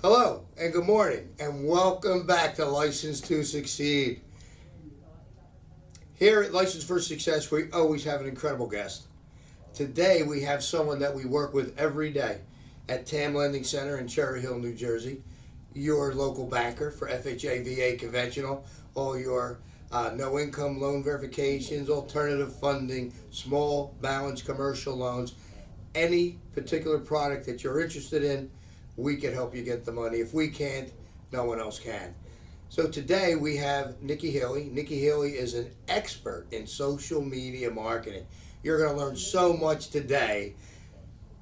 Hello and good morning and welcome back to License to Succeed. Here at License for Success, we always have an incredible guest. Today we have someone that we work with every day at TAM Lending Center in Cherry Hill, New Jersey. Your local banker for FHA, VA, conventional, all your no income loan verifications, alternative funding, small balance commercial loans, any particular product that you're interested in, we can help you get the money. If we can't, no one else can. So today we have Nikki Healy. Nikki Healy is an expert in social media marketing. You're going to learn so much today.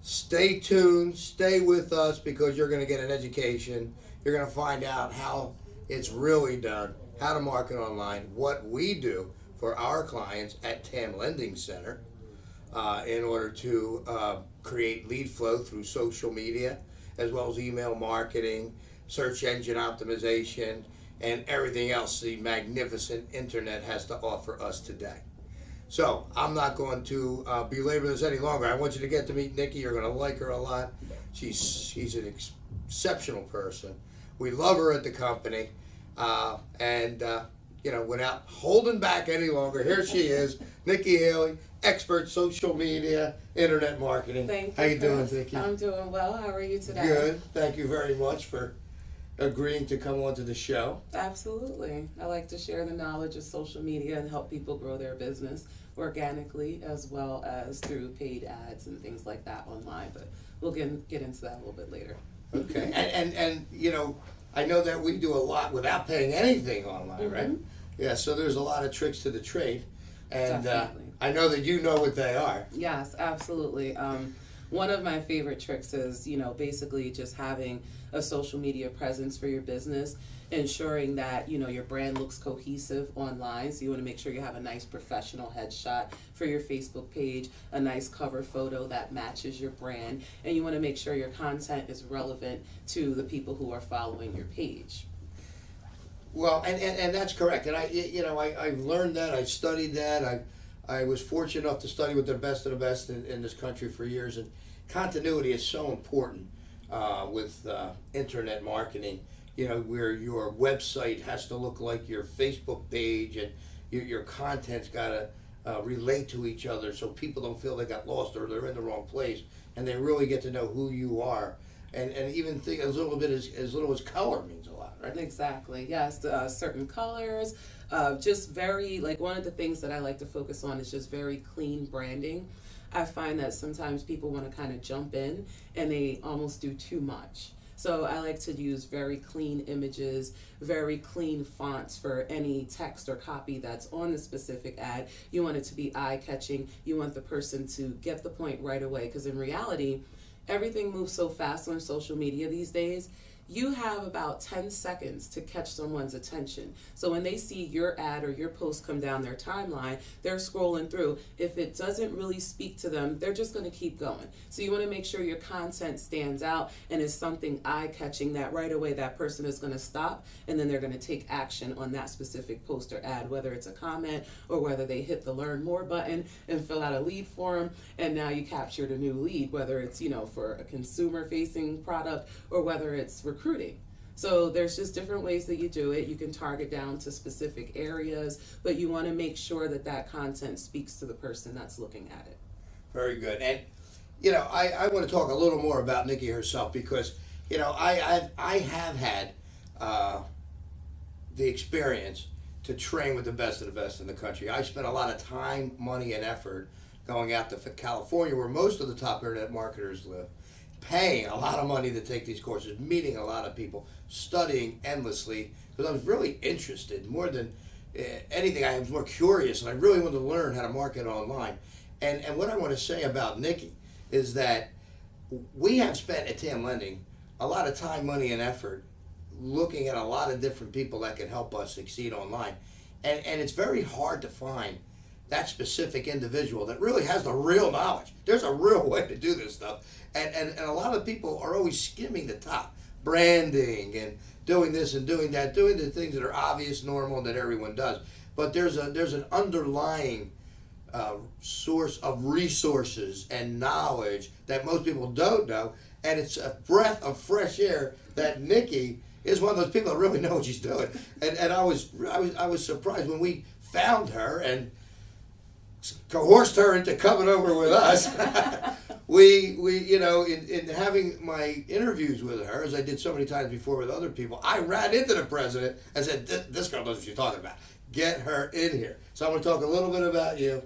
Stay tuned, stay with us because you're going to get an education. You're going to find out how it's really done, how to market online, what we do for our clients at TAM Lending Center in order to create lead flow through social media, as well as email marketing, search engine optimization, and everything else the magnificent internet has to offer us today. So I'm not going to belabor this any longer. I want you to get to meet Nikki. You're going to like her a lot. She's an exceptional person. We love her at the company. Without holding back any longer, here she is, Nikki Healy, expert social media, internet marketing. Thank you. How you doing, Nikki? I'm doing well. How are you today? Good. Thank you very much for agreeing to come onto the show. Absolutely. I like to share the knowledge of social media and help people grow their business organically as well as through paid ads and things like that online. But we'll get into that a little bit later. Okay. And I know that we do a lot without paying anything online, right? Yeah, so there's a lot of tricks to the trade. And I know that you know what they are. Yes, absolutely. One of my favorite tricks is, basically just having a social media presence for your business, ensuring that, your brand looks cohesive online. So you want to make sure you have a nice professional headshot for your Facebook page, a nice cover photo that matches your brand, and you want to make sure your content is relevant to the people who are following your page. Well, and that's correct. And I've learned that, I've studied that, I was fortunate enough to study with the best of the best in this country for years, and continuity is so important with internet marketing, where your website has to look like your Facebook page, and your content's got to relate to each other so people don't feel they got lost or they're in the wrong place, and they really get to know who you are. And even think as little as color means a lot, right? Exactly. Yes, certain colors. Just very, one of the things that I like to focus on is just very clean branding. I find that sometimes people want to kind of jump in and they almost do too much. So I like to use very clean images, very clean fonts for any text or copy that's on the specific ad. You want it to be eye-catching. You want the person to get the point right away, because in reality, everything moves so fast on social media these days. You have about 10 seconds to catch someone's attention. So when they see your ad or your post come down their timeline, they're scrolling through. If it doesn't really speak to them, they're just going to keep going. So you want to make sure your content stands out and is something eye-catching that right away that person is going to stop, and then they're going to take action on that specific post or ad, whether it's a comment or whether they hit the Learn More button and fill out a lead form, and now you captured a new lead, whether it's, for a consumer-facing product or whether it's recruiting. So there's just different ways that you do it. You can target down to specific areas, but you want to make sure that content speaks to the person that's looking at it. Very good. And I want to talk a little more about Nikki herself because I have had the experience to train with the best of the best in the country. I spent a lot of time, money, and effort going out to California, where most of the top internet marketers live, paying a lot of money to take these courses, meeting a lot of people, studying endlessly, because I was really interested. More than anything, I was more curious, and I really wanted to learn how to market online. And what I want to say about Nikki is that we have spent at TAM Lending a lot of time, money, and effort looking at a lot of different people that can help us succeed online. And it's very hard to find that specific individual that really has the real knowledge. There's a real way to do this stuff. And a lot of people are always skimming the top, branding and doing this and doing that, doing the things that are obvious, normal, that everyone does. But there's an underlying source of resources and knowledge that most people don't know, and it's a breath of fresh air that Nikki is one of those people that really know what she's doing. And I was surprised when we found her and coerced her into coming over with us. we in having my interviews with her, as I did so many times before with other people, I ran into the president and said, "This girl knows what she's talking about. Get her in here." So I'm going to talk a little bit about you.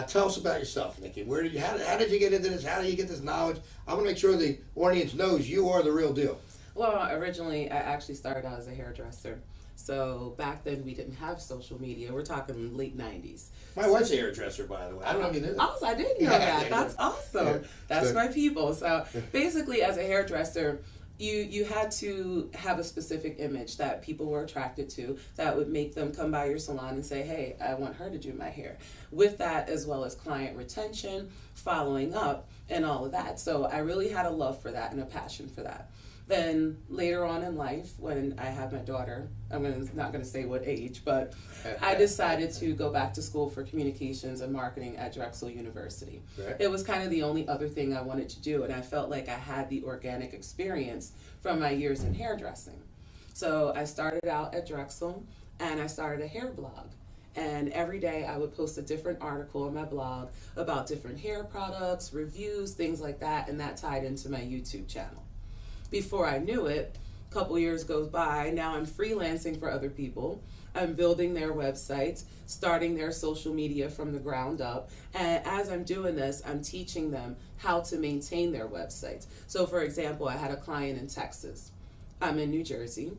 Tell us about yourself, Nikki. How did you get into this? How did you get this knowledge? I want to make sure the audience knows you are the real deal. Well, originally I actually started out as a hairdresser. So back then we didn't have social media. We're talking late 90s. My wife's a hairdresser, by the way. I don't know if you knew that. Oh, I didn't know that. That's awesome. Yeah. That's Good. my people. So basically, as a hairdresser, you had to have a specific image that people were attracted to that would make them come by your salon and say, "Hey, I want her to do my hair." With that, as well as client retention, following up, and all of that. So I really had a love for that and a passion for that. Then later on in life, when I had my daughter, not gonna say what age, but I decided to go back to school for communications and marketing at Drexel University. Right. It was kind of the only other thing I wanted to do, and I felt like I had the organic experience from my years in hairdressing. So I started out at Drexel, and I started a hair blog. And every day I would post a different article on my blog about different hair products, reviews, things like that, and that tied into my YouTube channel. Before I knew it, a couple years goes by, now I'm freelancing for other people. I'm building their websites, starting their social media from the ground up. And as I'm doing this, I'm teaching them how to maintain their websites. So for example, I had a client in Texas. I'm in New Jersey,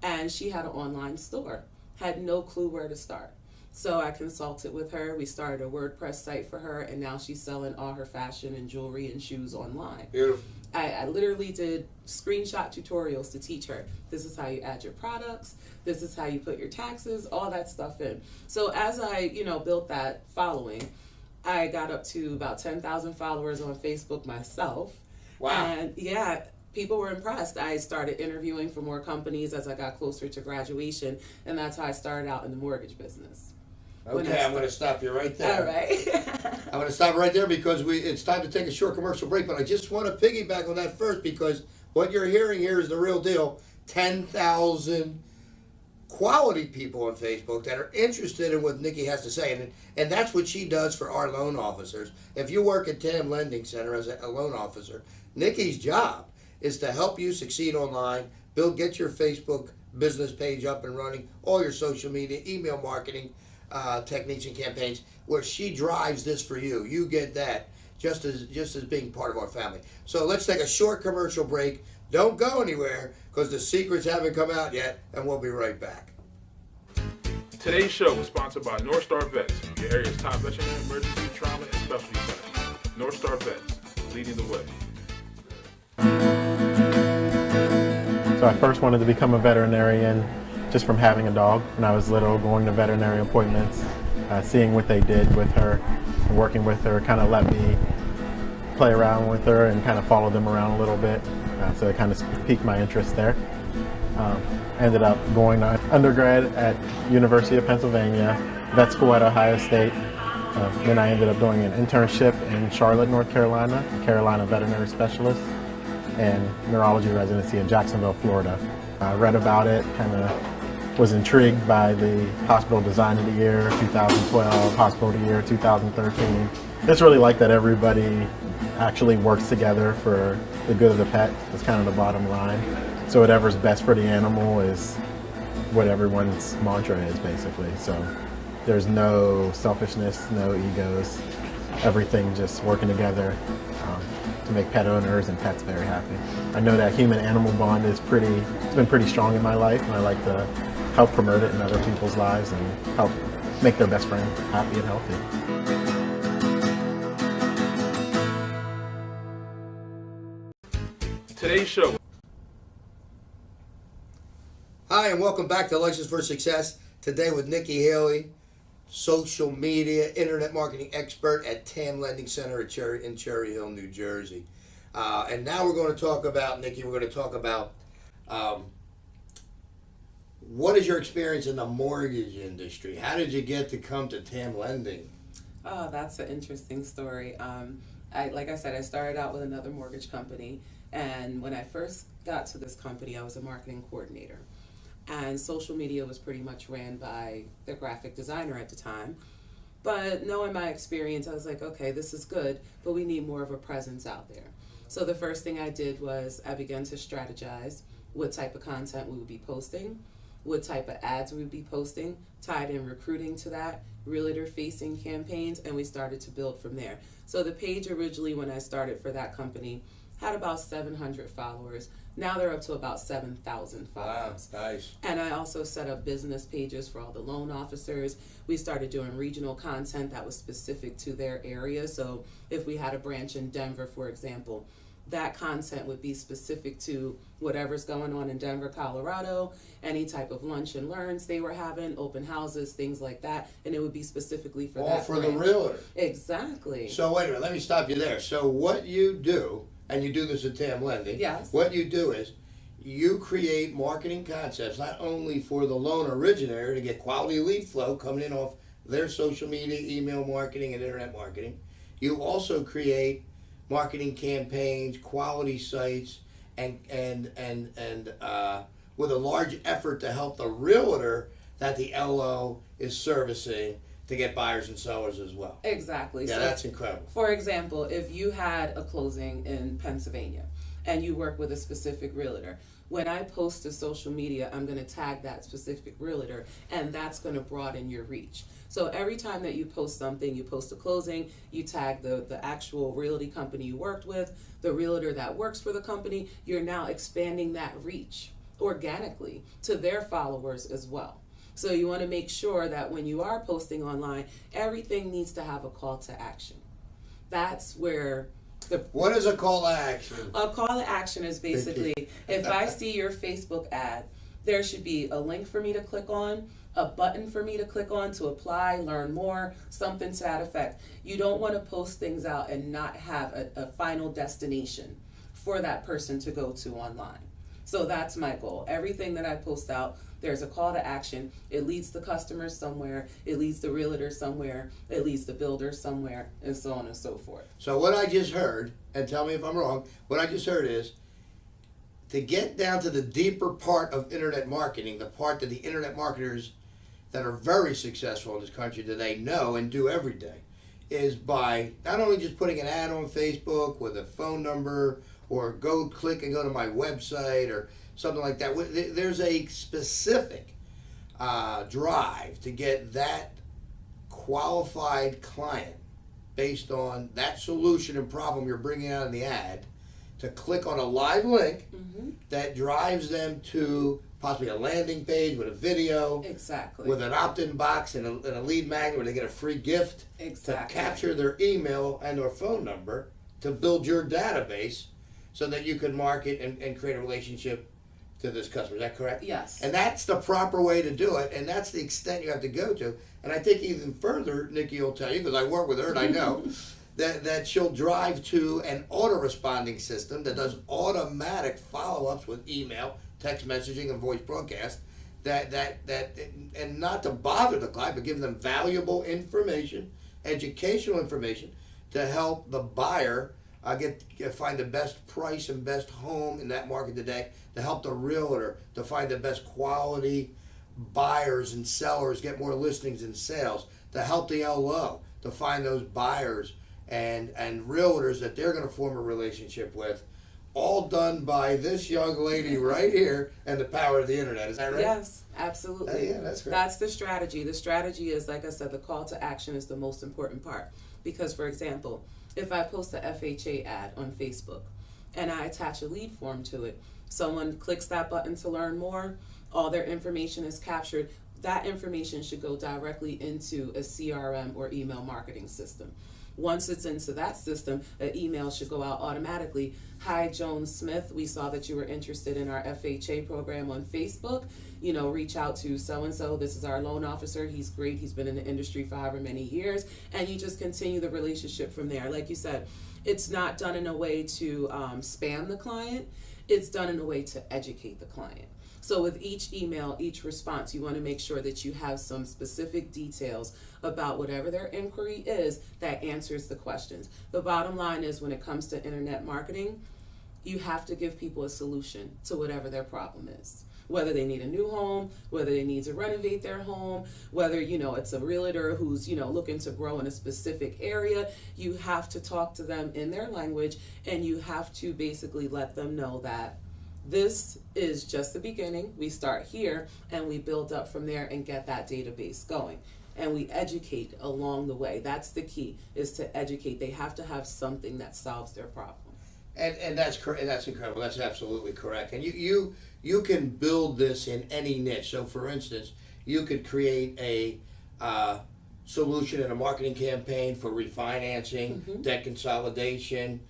and she had an online store. Had no clue where to start. So I consulted with her. We started a WordPress site for her, and now she's selling all her fashion and jewelry and shoes online. Beautiful. I literally did screenshot tutorials to teach her. This is how you add your products. This is how you put your taxes, all that stuff in. So as I, built that following, I got up to about 10,000 followers on Facebook myself. Wow. And yeah, people were impressed. I started interviewing for more companies as I got closer to graduation, and that's how I started out in the mortgage business. Okay, I'm going to stop you right there. All right. I'm going to stop right there because it's time to take a short commercial break, but I just want to piggyback on that first because what you're hearing here is the real deal. 10,000 quality people on Facebook that are interested in what Nikki has to say, and that's what she does for our loan officers. If you work at TAM Lending Center as a loan officer, Nikki's job is to help you succeed online, get your Facebook business page up and running, all your social media, email marketing, techniques and campaigns, where she drives this for you. You get that just as being part of our family. So let's take a short commercial break. Don't go anywhere because the secrets haven't come out yet, and we'll be right back. Today's show was sponsored by North Star Vets, your area's top veterinary emergency, trauma, and specialty center. North Star Vets, leading the way. So I first wanted to become a veterinarian just from having a dog when I was little, going to veterinary appointments, seeing what they did with her, and working with her kind of let me play around with her and kind of follow them around a little bit. So it kind of piqued my interest there. Ended up going to undergrad at University of Pennsylvania, vet school at Ohio State. Then I ended up doing an internship in Charlotte, North Carolina, Carolina veterinary specialist, and neurology residency in Jacksonville, Florida. I read about it, kind of was intrigued by the hospital design of the year 2012, hospital of the year 2013. Just really like that everybody actually works together for the good of the pet. That's kind of the bottom line. So whatever's best for the animal is what everyone's mantra is, basically. So there's no selfishness, no egos, everything just working together to make pet owners and pets very happy. I know that human-animal bond is it's been pretty strong in my life, and I like to help promote it in other people's lives and help make their best friend happy and healthy. Today's show. Hi, and welcome back to License for Success. Today with Nikki Haley, social media, internet marketing expert at TAM Lending Center in Cherry Hill, New Jersey. And now we're going to talk about, Nikki, we're going to talk about what is your experience in the mortgage industry? How did you get to come to TAM Lending? Oh, that's an interesting story. Like I said, I started out with another mortgage company, and when I first got to this company, I was a marketing coordinator, and social media was pretty much ran by the graphic designer at the time. But knowing my experience, I was like, okay, this is good, but we need more of a presence out there. So the first thing I did was I began to strategize what type of content we would be posting, what type of ads we would be posting, tied in recruiting to that, realtor facing campaigns, and we started to build from there. So the page originally, when I started for that company, had about 700 followers. Now they're up to about 7,000 followers. Wow, nice. And I also set up business pages for all the loan officers. We started doing regional content that was specific to their area. So if we had a branch in Denver, for example, that content would be specific to whatever's going on in Denver, Colorado, any type of lunch and learns they were having, open houses, things like that, and it would be specifically for All that for branch. the realtor. Exactly. So wait a minute, let me stop you there. So what you do, and you do this at TAM Lending, Yes. what you do is you create marketing concepts not only for the loan originator to get quality lead flow coming in off their social media, email marketing, and internet marketing. You also create marketing campaigns, quality sites, and with a large effort to help the realtor that the LO is servicing to get buyers and sellers as well. Exactly. Yeah, So that's incredible. for example, if you had a closing in Pennsylvania and you work with a specific realtor, when I post to social media, I'm going to tag that specific realtor, and that's going to broaden your reach. So every time that you post something, you post a closing, you tag the actual realty company you worked with, the realtor that works for the company, you're now expanding that reach organically to their followers as well. So you want to make sure that when you are posting online, everything needs to have a call to action. That's where What is a call to action? a call to action is basically, if I see your Facebook ad, there should be a link for me to click on, a button for me to click on to apply, learn more, something to that effect. You don't want to post things out and not have a final destination for that person to go to online. So that's my goal. Everything that I post out, there's a call to action. It leads the customers somewhere, it leads the realtor somewhere, it leads the builder somewhere, and so on and so forth. So what I just heard, and tell me if I'm wrong, what I just heard is to get down to the deeper part of internet marketing, the part that the internet marketers that are very successful in this country today know and do every day, is by not only just putting an ad on Facebook with a phone number or go click and go to my website or something like that. There's a specific drive to get that qualified client based on that solution and problem you're bringing out in the ad to click on a live link that drives them to possibly a landing page with a video, Exactly. with an opt-in box and a lead magnet where they get a free gift Exactly. to capture their email and or phone number to build your database so that you can market and create a relationship to this customer. Is that correct? Yes. And that's the proper way to do it, and that's the extent you have to go to. And I think even further, Nikki will tell you, because I work with her and I know, that she'll drive to an auto-responding system that does automatic follow-ups with email, text messaging, and voice broadcast, and not to bother the client, but give them valuable information, educational information, to help the buyer find the best price and best home in that market today, to help the realtor to find the best quality buyers and sellers, get more listings and sales, to help the LO to find those buyers and realtors that they're going to form a relationship with, all done by this young lady right here and the power of the internet. Is that right? Yes, absolutely. Yeah, that's great. That's the strategy. The strategy is, like I said, the call to action is the most important part. Because, for example, if I post a FHA ad on Facebook and I attach a lead form to it, someone clicks that button to learn more, all their information is captured. That information should go directly into a CRM or email marketing system. Once it's into that system, an email should go out automatically. Hi, Joan Smith. We saw that you were interested in our FHA program on Facebook. You know, reach out to so-and-so. This is our loan officer. He's great. He's been in the industry for however many years. And you just continue the relationship from there. Like you said, it's not done in a way to spam the client. It's done in a way to educate the client. So with each email, each response, you want to make sure that you have some specific details about whatever their inquiry is that answers the questions. The bottom line is, when it comes to internet marketing, you have to give people a solution to whatever their problem is. Whether they need a new home, whether they need to renovate their home, whether, it's a realtor who's, looking to grow in a specific area, you have to talk to them in their language, and you have to basically let them know that this is just the beginning. We start here and we build up from there and get that database going. And we educate along the way. That's the key, is to educate. They have to have something that solves their problem. And that's correct. That's incredible. That's absolutely correct. And you can build this in any niche. So, for instance, you could create a solution in a marketing campaign for refinancing, debt consolidation,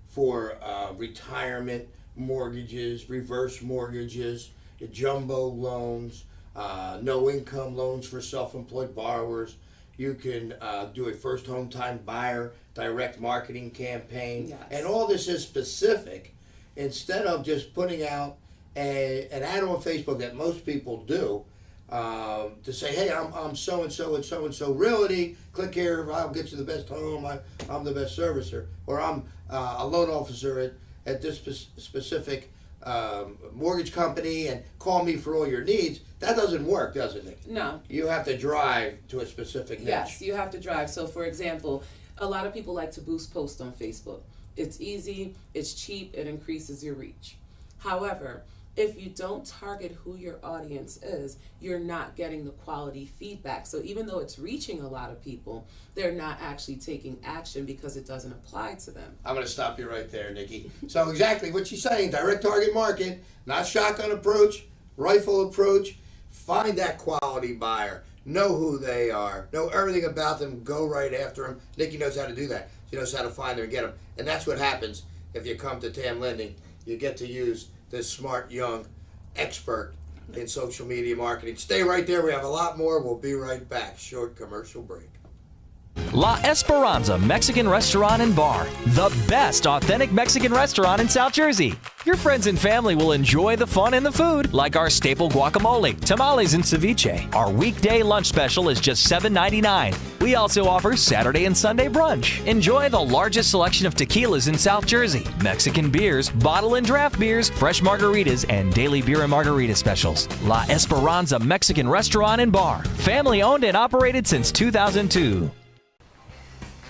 for retirement mortgages, reverse mortgages, jumbo loans, no income loans for self-employed borrowers. You can do a first home time buyer direct marketing campaign. Yes. And all this is specific, instead of just putting out an ad on Facebook that most people do, to say, hey, I'm so-and-so and so-and-so realty, click here, I'll get you the best home, I'm the best servicer, or I'm a loan officer at this specific mortgage company, and call me for all your needs. That doesn't work, does it, Nick? No. You have to drive to a specific niche. Yes, you have to drive. So, for example, a lot of people like to boost posts on Facebook. It's easy, it's cheap, it increases your reach. However, if you don't target who your audience is, you're not getting the quality feedback. So even though it's reaching a lot of people, they're not actually taking action because it doesn't apply to them. I'm going to stop you right there, Nikki. So exactly what she's saying, direct target market, not shotgun approach, rifle approach. Find that quality buyer. Know who they are. Know everything about them. Go right after them. Nikki knows how to do that. She knows how to find them and get them. And that's what happens if you come to TAM Lending. You get to use this smart, young expert in social media marketing. Stay right there. We have a lot more. We'll be right back. Short commercial break. La Esperanza Mexican Restaurant and Bar, the best authentic Mexican restaurant in South Jersey. Your friends and family will enjoy the fun and the food, like our staple guacamole, tamales, and ceviche. Our weekday lunch special is just $7.99. We also offer Saturday and Sunday brunch. Enjoy the largest selection of tequilas in South Jersey, Mexican beers, bottle and draft beers, fresh margaritas, and daily beer and margarita specials. La Esperanza Mexican Restaurant and Bar, family owned and operated since 2002.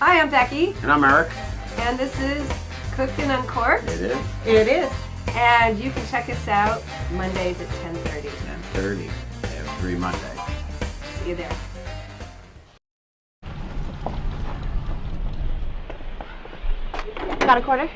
Hi, I'm Becky, And I'm Eric. and this is Cookin' Uncorked. It is It is. And you can check us out Mondays at 10:30. 10:30 every Monday. See you there. Got a quarter?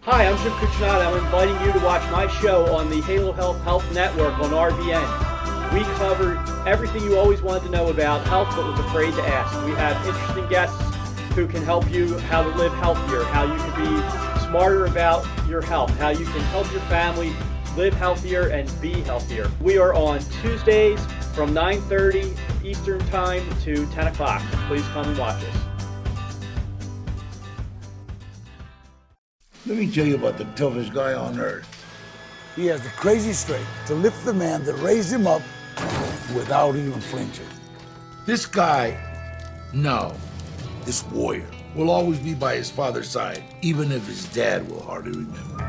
Hi, I'm Jim Cucinato. I'm inviting you to watch my show on the Halo Health Network on RBN. We cover everything you always wanted to know about health but was afraid to ask. We have interesting guests who can help you how to live healthier, how you can be smarter about your health, how you can help your family live healthier and be healthier. We are on Tuesdays from 9:30 Eastern Time to 10 o'clock. Please come and watch us. Let me tell you about the toughest guy on earth. He has the crazy strength to lift the man that raised him up without even flinching. This guy, no, this warrior, will always be by his father's side, even if his dad will hardly remember.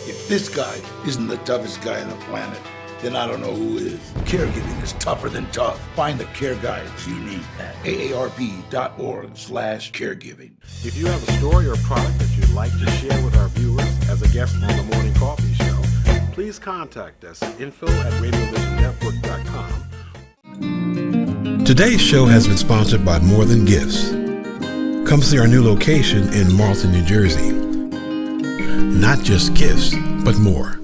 If this guy isn't the toughest guy on the planet, then I don't know who is. Caregiving is tougher than tough. Find the care guides you need at aarp.org/caregiving. If you have a story or product that you'd like to share with our viewers as a guest on the Morning Coffee Show, please contact us at info@radiovisionnetwork.com. Today's show has been sponsored by More Than Gifts. Come see our new location in Marlton, New Jersey. Not just gifts, but more.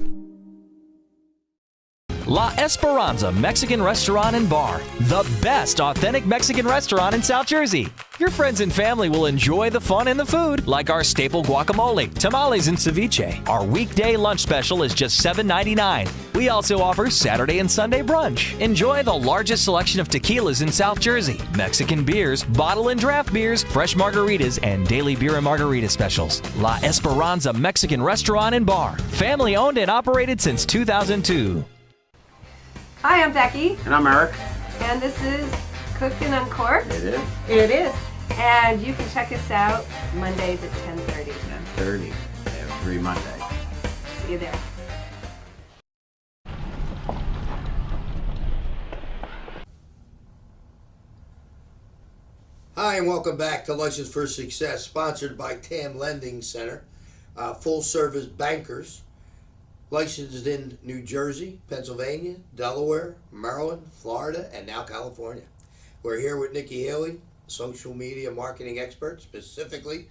La Esperanza Mexican Restaurant and Bar, the best authentic Mexican restaurant in South Jersey. Your friends and family will enjoy the fun and the food, like our staple guacamole, tamales, and ceviche. Our weekday lunch special is just $7.99. We also offer Saturday and Sunday brunch. Enjoy the largest selection of tequilas in South Jersey, Mexican beers, bottle and draft beers, fresh margaritas, and daily beer and margarita specials. La Esperanza Mexican Restaurant and Bar, family owned and operated since 2002. Hi, I'm Becky, And I'm Eric. and this is Cooked and Uncorked. It is It is. And you can check us out Mondays at 10:30. 10:30 every Monday. See you there. Hi, and welcome back to License for Success, sponsored by TAM Lending Center, full-service bankers, licensed in New Jersey, Pennsylvania, Delaware, Maryland, Florida, and now California. We're here with Nikki Haley, social media marketing expert, specifically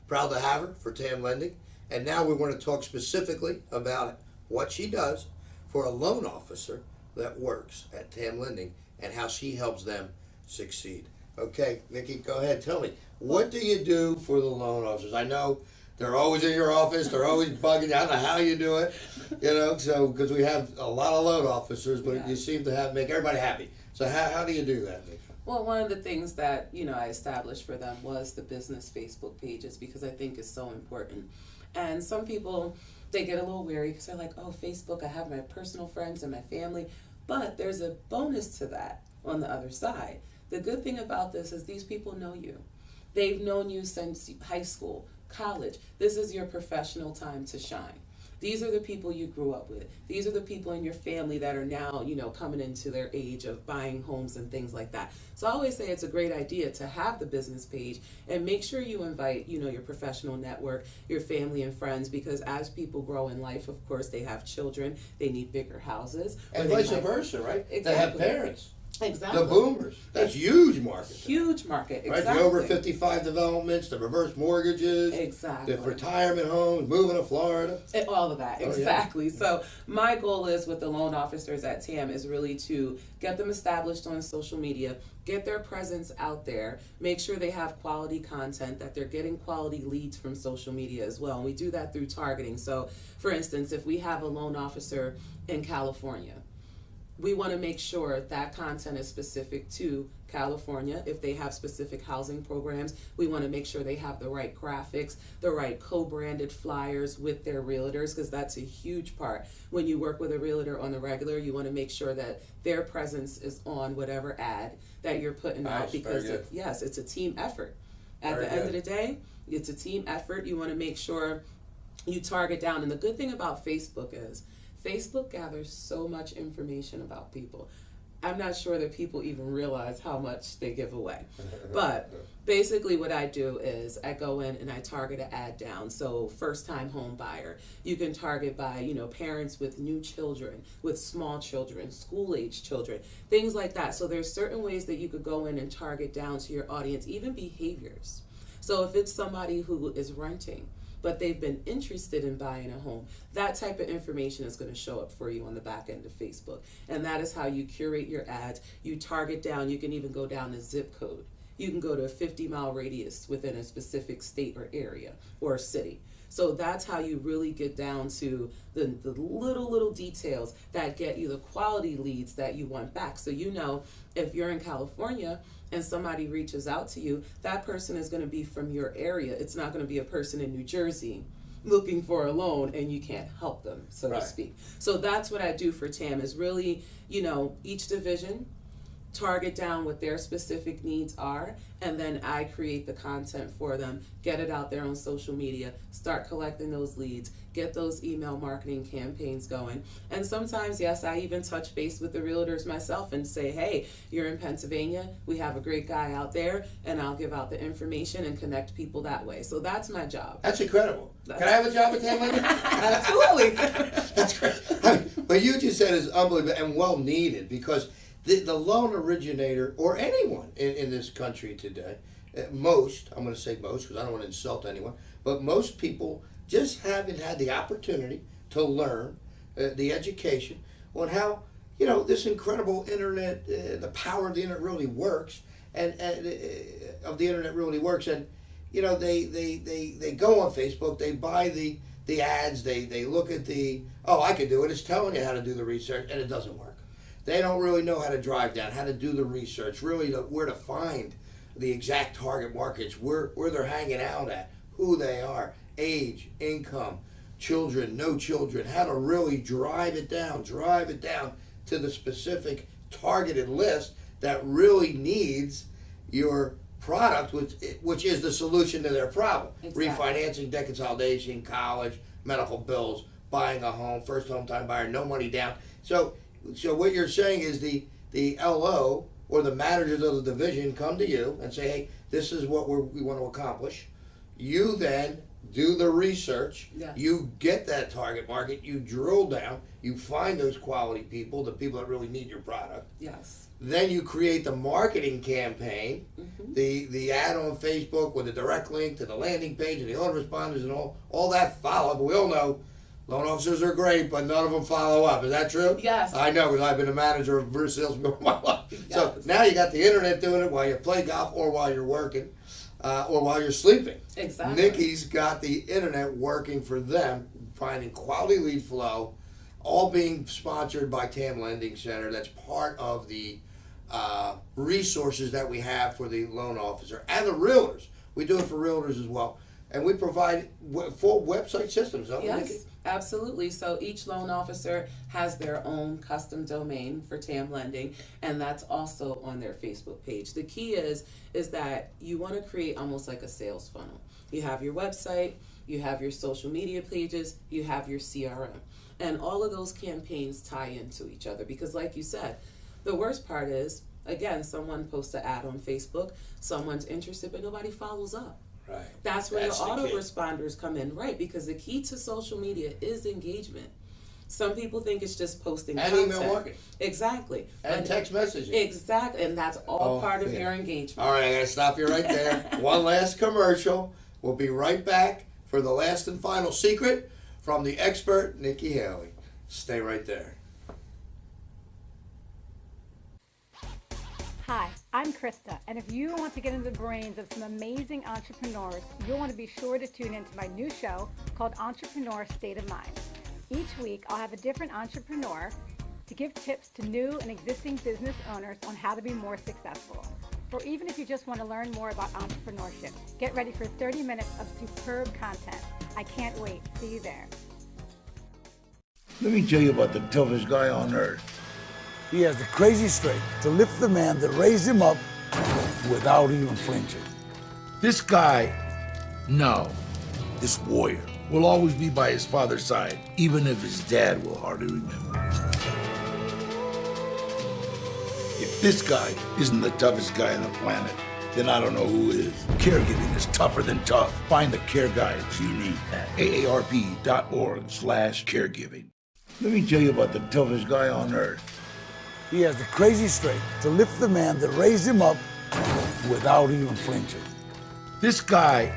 proud to have her for TAM Lending. And now we want to talk specifically about what she does for a loan officer that works at TAM Lending and how she helps them succeed. Okay, Nikki, go ahead. Tell me, what do you do for the loan officers? I know they're always in your office. They're always bugging you. I don't know how you do it, so because we have a lot of loan officers, but you seem to make everybody happy. So how do you do that, Nikki? Well, one of the things that, I established for them was the business Facebook pages, because I think it's so important. And some people, they get a little weary because they're like, oh, Facebook, I have my personal friends and my family. But there's a bonus to that on the other side. The good thing about this is these people know you. They've known you since high school, college. This is your professional time to shine. These are the people you grew up with. These are the people in your family that are now, coming into their age of buying homes and things like that. So I always say it's a great idea to have the business page and make sure you invite, your professional network, your family and friends, because as people grow in life, of course, they have children, they need bigger houses. And vice versa, right? Exactly. They have parents. Exactly. The boomers. That's huge market. Huge market. Right? Exactly. The over 55 developments, the reverse mortgages, Exactly. the retirement homes, moving to Florida. And all of that, exactly. Yeah. So my goal is with the loan officers at TAM is really to get them established on social media, get their presence out there, make sure they have quality content, that they're getting quality leads from social media as well. And we do that through targeting. So for instance, if we have a loan officer in California, we want to make sure that content is specific to California. If they have specific housing programs, we want to make sure they have the right graphics, the right co-branded flyers with their realtors, because that's a huge part. When you work with a realtor on the regular, you want to make sure that their presence is on whatever ad that you're putting out, because it's a team effort. At the end of the day, it's a team effort. You want to make sure you target down. And the good thing about Facebook is Facebook gathers so much information about people. I'm not sure that people even realize how much they give away. But basically what I do is I go in and I target an ad down. So first time home buyer, you can target by, parents with new children, with small children, school age children, things like that. So there's certain ways that you could go in and target down to your audience, even behaviors. So if it's somebody who is renting, but they've been interested in buying a home, that type of information is going to show up for you on the back end of Facebook. And that is how you curate your ads. You target down. You can even go down to zip code. You can go to a 50-mile radius within a specific state or area or city. So that's how you really get down to the little details that get you the quality leads that you want back. So if you're in California and somebody reaches out to you, that person is going to be from your area. It's not going to be a person in New Jersey looking for a loan and you can't help them, so to speak. So that's what I do for TAM is really, each division, target down what their specific needs are, and then I create the content for them, get it out there on social media, start collecting those leads, get those email marketing campaigns going. And sometimes, yes, I even touch base with the realtors myself and say, hey, you're in Pennsylvania, we have a great guy out there, and I'll give out the information and connect people that way. So that's my job. That's incredible. Can I have a job at TAM Lending? Absolutely. That's great. What you just said is unbelievable and well needed, because the loan originator, or anyone in this country today, I'm going to say most because I don't want to insult anyone, but most people just haven't had the opportunity to learn the education on how this incredible internet, the power of the internet really works, and of the internet really works, and they go on Facebook, they buy the ads, they look at I could do it. It's telling you how to do the research, and it doesn't work. They don't really know how to drive down, how to do the research, really where to find the exact target markets, where they're hanging out at, who they are, age, income, children, no children, how to really drive it down to the specific targeted list that really needs your product, which is the solution to their problem. Exactly. Refinancing, debt consolidation, college, medical bills, buying a home, first home time buyer, no money down. So what you're saying is the LO or the managers of the division come to you and say, hey, this is what we want to accomplish. You then do the research. Yes. You get that target market. You drill down. You find those quality people, the people that really need your product. Yes. Then you create the marketing campaign, the ad on Facebook with a direct link to the landing page and the autoresponders and all that follow up. We all know loan officers are great, but none of them follow up. Is that true? Yes. I know, because I've been a manager of a salesman all my life. Yes. So now you got the internet doing it while you play golf or while you're working or while you're sleeping. Exactly. Nikki's got the internet working for them, finding quality lead flow, all being sponsored by TAM Lending Center. That's part of the resources that we have for the loan officer and the realtors. We do it for realtors as well. And we provide full website systems, don't we, Nikki? Yes, absolutely. So each loan officer has their own custom domain for TAM Lending, and that's also on their Facebook page. The key is that you want to create almost like a sales funnel. You have your website, you have your social media pages, you have your CRM. And all of those campaigns tie into each other because, like you said, the worst part is, again, someone posts an ad on Facebook, someone's interested, but nobody follows up. Right. That's where your autoresponders come in, right? Because the key to social media is engagement. Some people think it's just posting and content. email marketing. Exactly. And text messaging. Exactly, and that's all part of your engagement. All right, I got to stop you right there. One last commercial. We'll be right back for the last and final secret from the expert, Nikki Haley. Stay right there. Hi, I'm Krista, and if you want to get into the brains of some amazing entrepreneurs, you'll want to be sure to tune into my new show called Entrepreneur State of Mind. Each week, I'll have a different entrepreneur to give tips to new and existing business owners on how to be more successful. Or even if you just want to learn more about entrepreneurship, get ready for 30 minutes of superb content. I can't wait. See you there. Let me tell you about the toughest guy on earth. He has the crazy strength to lift the man that raised him up without even flinching. This guy, this warrior, will always be by his father's side, even if his dad will hardly remember. If this guy isn't the toughest guy on the planet, then I don't know who is. Caregiving is tougher than tough. Find the care guides you need at aarp.org/caregiving. Let me tell you about the toughest guy on earth. He has the crazy strength to lift the man that raised him up without even flinching. This guy,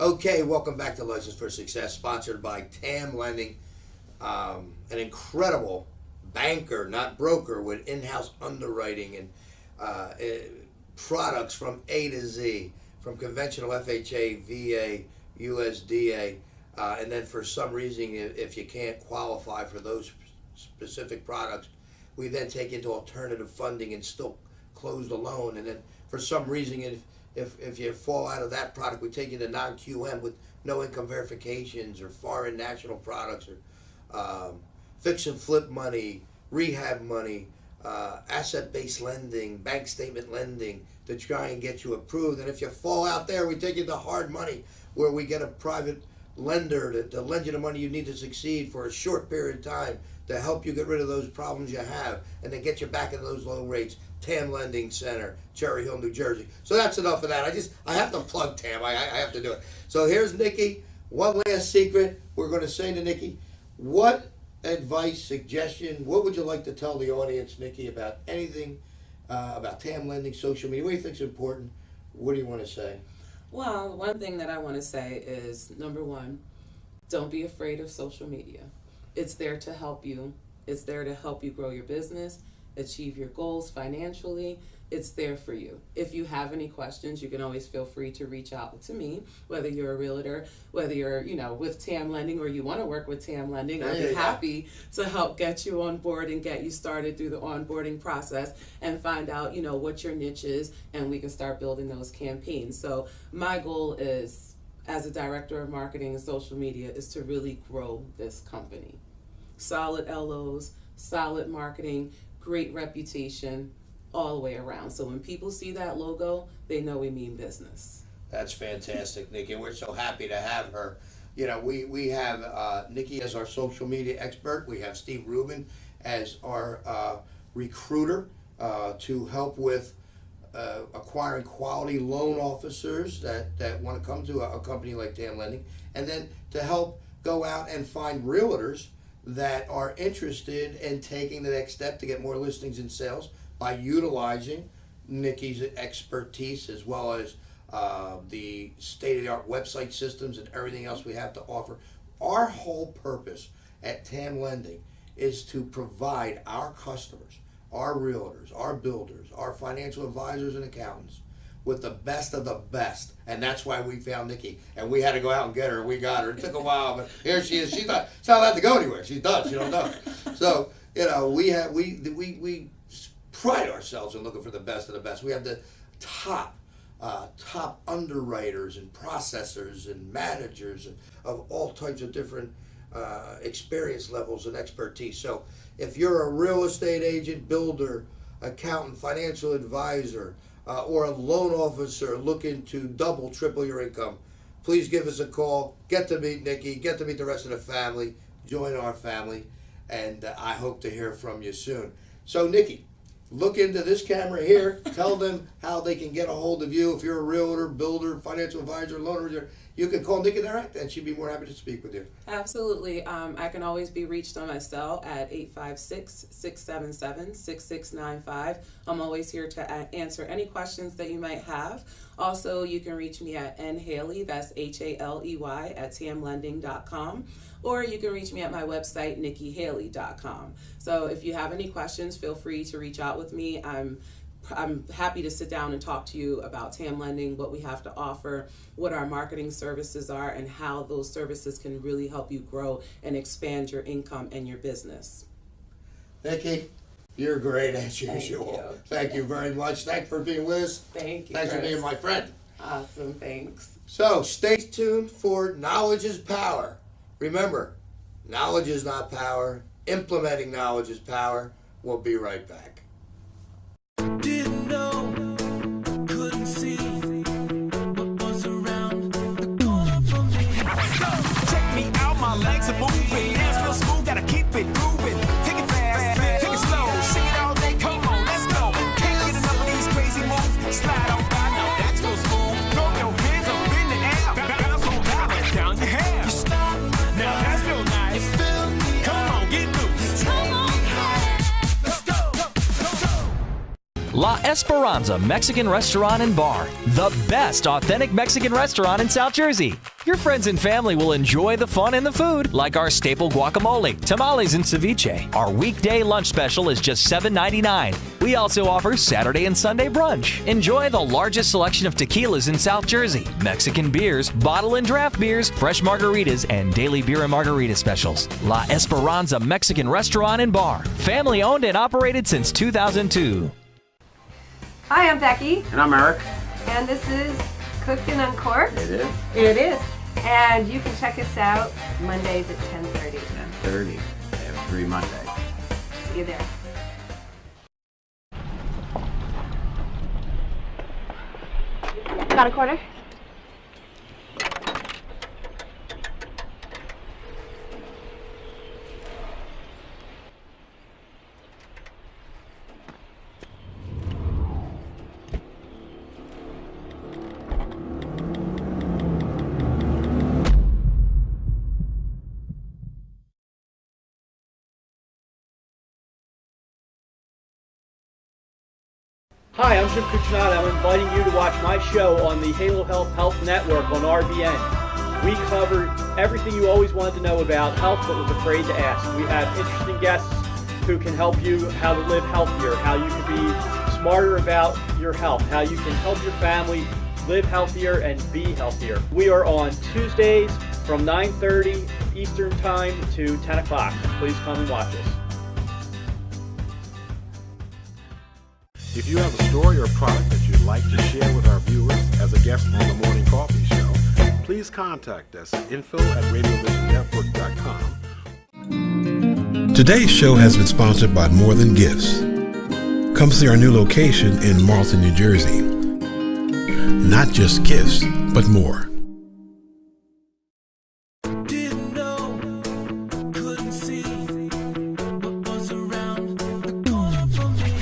Okay, welcome back to Legends for Success, sponsored by TAM Lending, an incredible banker, not broker, with in-house underwriting and products from A to Z, from conventional FHA, VA, USDA, and then for some reason, if you can't qualify for those specific products, we then take into alternative funding and still close the loan. And then for some reason, if you fall out of that product, we take you to non-QM with no income verifications or foreign national products or fix and flip money, rehab money, asset-based lending, bank statement lending to try and get you approved. And if you fall out there, we take you to hard money where we get a private lender to lend you the money you need to succeed for a short period of time to help you get rid of those problems you have and then get you back into those low rates. TAM Lending Center, Cherry Hill, New Jersey. So that's enough of that. I have to plug TAM. I have to do it. So here's Nikki. One last secret. We're going to say to Nikki, what advice, suggestion, what would you like to tell the audience, Nikki, about anything about TAM Lending, social media? What do you think is important? What do you want to say? Well, one thing that I want to say is, number one, don't be afraid of social media. It's there to help you. It's there to help you grow your business, achieve your goals financially. It's there for you. If you have any questions, you can always feel free to reach out to me, whether you're a realtor, whether you're, with TAM Lending or you want to work with TAM Lending. I'd be happy to help get you on board and get you started through the onboarding process and find out, what your niche is, and we can start building those campaigns. So my goal is, as a director of marketing and social media, is to really grow this company. Solid LOs, solid marketing, great reputation, all the way around. So when people see that logo, they know we mean business. That's fantastic, Nikki. We're so happy to have her. We have Nikki as our social media expert. We have Steve Rubin as our recruiter to help with acquiring quality loan officers that want to come to a company like TAM Lending, and then to help go out and find realtors that are interested in taking the next step to get more listings and sales by utilizing Nikki's expertise, as well as the state-of-the-art website systems and everything else we have to offer. Our whole purpose at TAM Lending is to provide our customers, our realtors, our builders, our financial advisors and accountants with the best of the best. And that's why we found Nikki. And we had to go out and get her. We got her. It took a while, but here she is. She's not allowed to go anywhere. She's done. She don't know. So, we pride ourselves in looking for the best of the best. We have the top underwriters and processors and managers of all types of different experience levels and expertise. So if you're a real estate agent, builder, accountant, financial advisor, or a loan officer looking to double, triple your income, please give us a call. Get to meet Nikki. Get to meet the rest of the family. Join our family. And I hope to hear from you soon. So, Nikki, look into this camera here. Tell them how they can get a hold of you. If you're a realtor, builder, financial advisor, loaner, you can call Nikki direct, and she'd be more happy to speak with you. Absolutely. I can always be reached on my cell at 856-677-6695. I'm always here to answer any questions that you might have. Also, you can reach me at nhaley, that's Haley, at tamlending.com. Or you can reach me at my website, nikkihaley.com. So if you have any questions, feel free to reach out with me. I'm happy to sit down and talk to you about TAM Lending, what we have to offer, what our marketing services are, and how those services can really help you grow and expand your income and your business. Nikki, you're great as usual. Thank you very much. Thanks for being with us. Thank you, Thanks for being my friend. Awesome, thanks. So stay tuned for Knowledge is Power. Remember, knowledge is not power. Implementing knowledge is power. We'll be right back. Didn't know, couldn't see what was around the corner from me. Check me out, my legs are moving. Hands real smooth, gotta keep it moving. Take it fast, take it slow. Sing it all day, come on, let's go. Can't get enough of these crazy moves. Slide on by, now that's real smooth. Throw your hands up in the air. Bounce on down, let down your hair. You stop, now that's real nice. Come on, get loose. Come on, let's go. La Esperanza Mexican Restaurant and Bar, the best authentic Mexican restaurant in South Jersey. Your friends and family will enjoy the fun and the food, like our staple guacamole, tamales, and ceviche. Our weekday lunch special is just $7.99. We also offer Saturday and Sunday brunch. Enjoy the largest selection of tequilas in South Jersey, Mexican beers, bottle and draft beers, fresh margaritas, and daily beer and margarita specials. La Esperanza Mexican Restaurant and Bar, family owned and operated since 2002. Hi, I'm Becky. And I'm Eric. And this is Cooked and Uncorked. It is. It is. And you can check us out Mondays at 10:30. 10:30 every Monday. See you there. Got a quarter? Hi, I'm Jim Cucinotti. I'm inviting you to watch my show on the Halo Health Network on RBN. We cover everything you always wanted to know about health but was afraid to ask. We have interesting guests who can help you how to live healthier, how you can be smarter about your health, how you can help your family live healthier and be healthier. We are on Tuesdays from 9:30 Eastern Time to 10 o'clock. Please come and watch us. If you have a story or product that you'd like to share with our viewers as a guest on the Morning Coffee Show, please contact us at info@radiovisionnetwork.com. Today's show has been sponsored by More Than Gifts. Come see our new location in Marlton, New Jersey. Not just gifts, but more. Didn't know, couldn't see what was around the corner from me.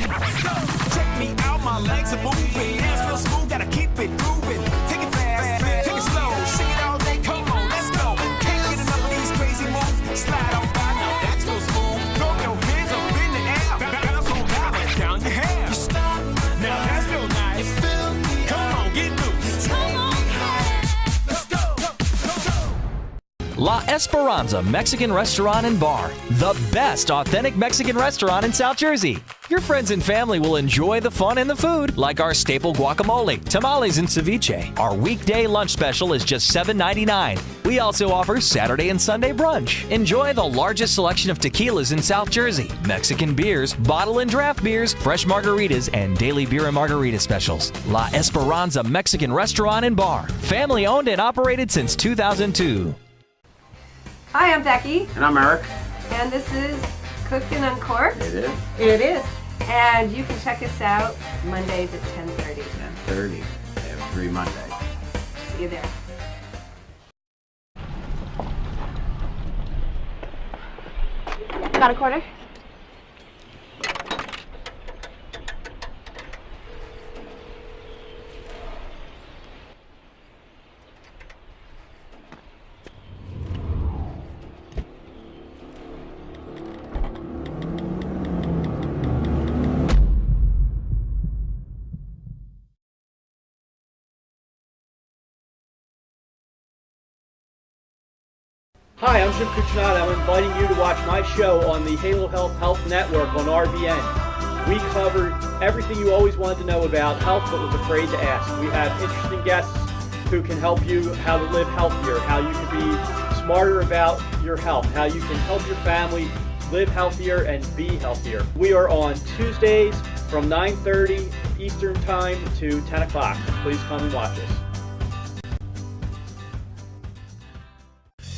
Check me out, my legs are moving. Hands feel smooth, gotta keep it moving. Take it fast, take it slow. Sing it all day, come on, let's go. Can't get enough of these crazy moves. Slide on by, now that's so smooth. Throw your hands up in the air. Bounce on balance, down your hair. You stop, now that's real nice. Come on, get loose. Come on, let's go. La Esperanza Mexican Restaurant and Bar, the best authentic Mexican restaurant in South Jersey. Your friends and family will enjoy the fun and the food, like our staple guacamole, tamales, and ceviche. Our weekday lunch special is just $7.99. We also offer Saturday and Sunday brunch. Enjoy the largest selection of tequilas in South Jersey, Mexican beers, bottle and draft beers, fresh margaritas, and daily beer and margarita specials. La Esperanza Mexican Restaurant and Bar, family owned and operated since 2002. Hi, I'm Becky, And I'm Eric. and this is Cooked and Uncorked. It is It is. And you can check us out Mondays at 10:30. 10:30 every Monday. See you there. Got a quarter? Hi, I'm Jim Cucinotti. I'm inviting you to watch my show on the Halo Health Network on RBN. We cover everything you always wanted to know about health but was afraid to ask. We have interesting guests who can help you how to live healthier, how you can be smarter about your health, how you can help your family live healthier and be healthier. We are on Tuesdays from 9:30 Eastern Time to 10 o'clock. Please come and watch us.